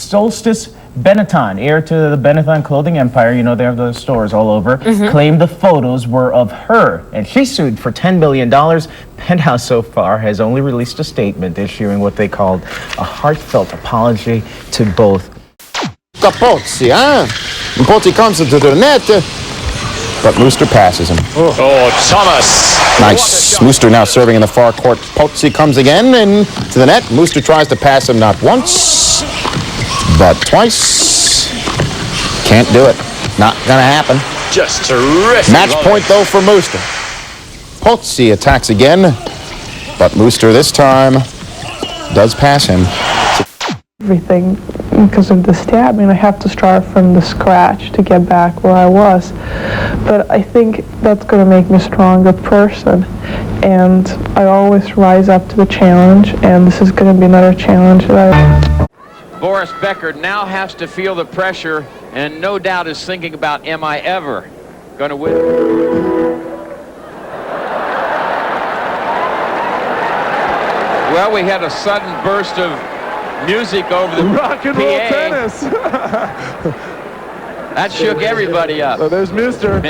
Solstice Benetton, heir to the Benetton clothing empire, you know, they have those stores all over, claimed the photos were of her, and she sued for $10 million. Penthouse so far has only released a statement issuing what they called a heartfelt apology to both. Pozzi, huh? And Pozzi comes into the net, but Mooster passes him. Oh, Thomas. Nice. Mooster now serving in the far court. Pozzi comes again into the net. Mooster tries to pass him not once, but twice. Can't do it. Not gonna happen. Just terrific. Match point, though, for Mooster. Pozzi attacks again, but Mooster this time does pass him. Everything because of the stabbing. I have to start from the scratch to get back where I was. But I think that's going to make me a stronger person. And I always rise up to the challenge, and this is going to be another challenge that Boris Becker now has to feel the pressure and no doubt is thinking about, am I ever going to win? Well, we had a sudden burst of music over the rock and roll PA. tennis. That shook everybody up. Oh, there's Mooster.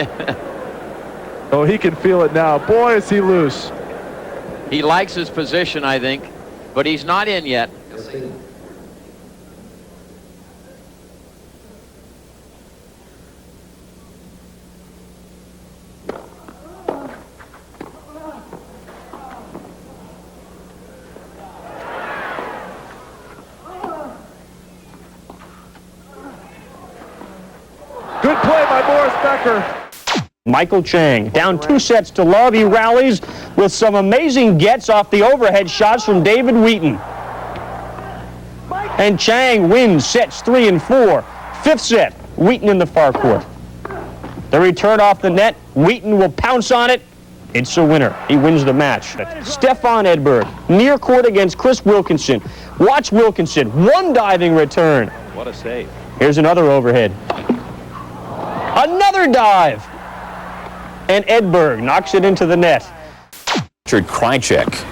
Oh, he can feel it now. Boy, is he loose. He likes his position, I think, but he's not in yet. Good play by Boris Becker. Michael Chang down 2 sets to love. He rallies with some amazing gets off the overhead shots from David Wheaton. And Chang wins sets 3 and 4. 5th set, Wheaton in the far court. The return off the net, Wheaton will pounce on it. It's a winner. He wins the match. Stefan Edberg, near court against Chris Wilkinson. Watch Wilkinson, one diving return. What a save. Here's another overhead. Another dive. And Edberg knocks it into the net. Richard Krajicek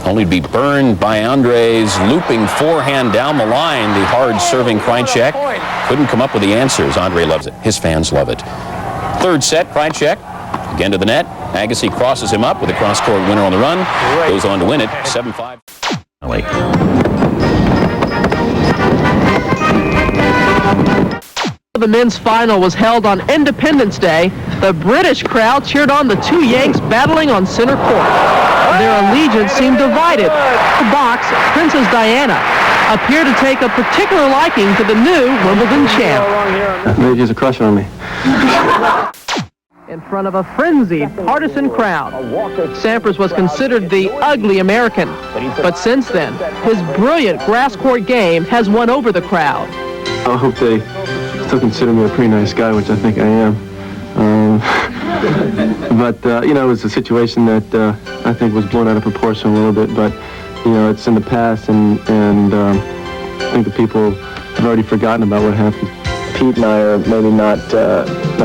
only to be burned by Andre's looping forehand down the line. The hard-serving Krajicek couldn't come up with the answers. Andre loves it. His fans love it. 3rd set, Krajicek again to the net. Agassi crosses him up with a cross-court winner on the run. Goes on to win it, 7-5. The men's final was held on Independence Day. The British crowd cheered on the two Yanks battling on center court. Their allegiance seemed divided. The box, Princess Diana, appeared to take a particular liking to the new Wimbledon champ. Maybe he's a crush on me. In front of a frenzied partisan crowd, Sampras was considered the ugly American. But since then, his brilliant grass court game has won over the crowd. I hope they still consider me a pretty nice guy, which I think I am. But you know, it was a situation that I think was blown out of proportion a little bit, but you know, it's in the past, and I think the people have already forgotten about what happened. Pete and I are maybe not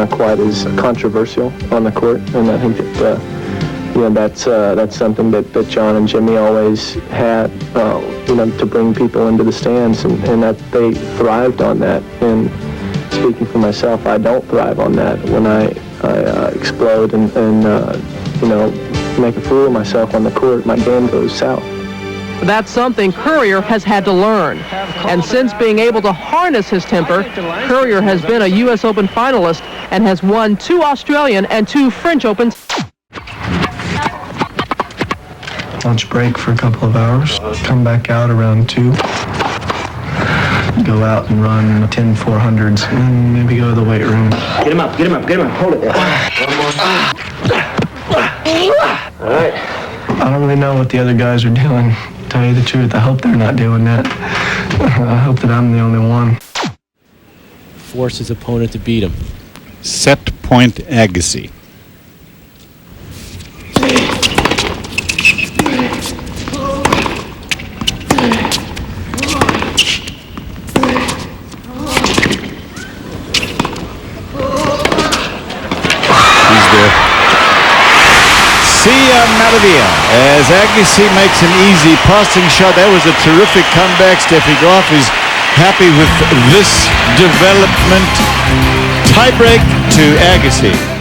quite as controversial on the court, and I think that you know, that's something that John and Jimmy always had, you know, to bring people into the stands, and that they thrived on that. And speaking for myself, I don't thrive on that. When I explode and you know, make a fool of myself on the court, my game goes south. That's something Courier has had to learn. And since being able to harness his temper, Courier has been a U.S. Open finalist and has won 2 Australian and 2 French Opens. Lunch break for a couple of hours, come back out around 2, go out and run 10 400s, and maybe go to the weight room. Get him up, get him up, get him up. Hold it there. All right. I don't really know what the other guys are doing. To tell you the truth, I hope they're not doing that. I hope that I'm the only one. Force his opponent to beat him. Set point Agassi. Malavia as Agassi makes an easy passing shot. That was a terrific comeback. Steffi Graf is happy with this development. Tiebreak to Agassi.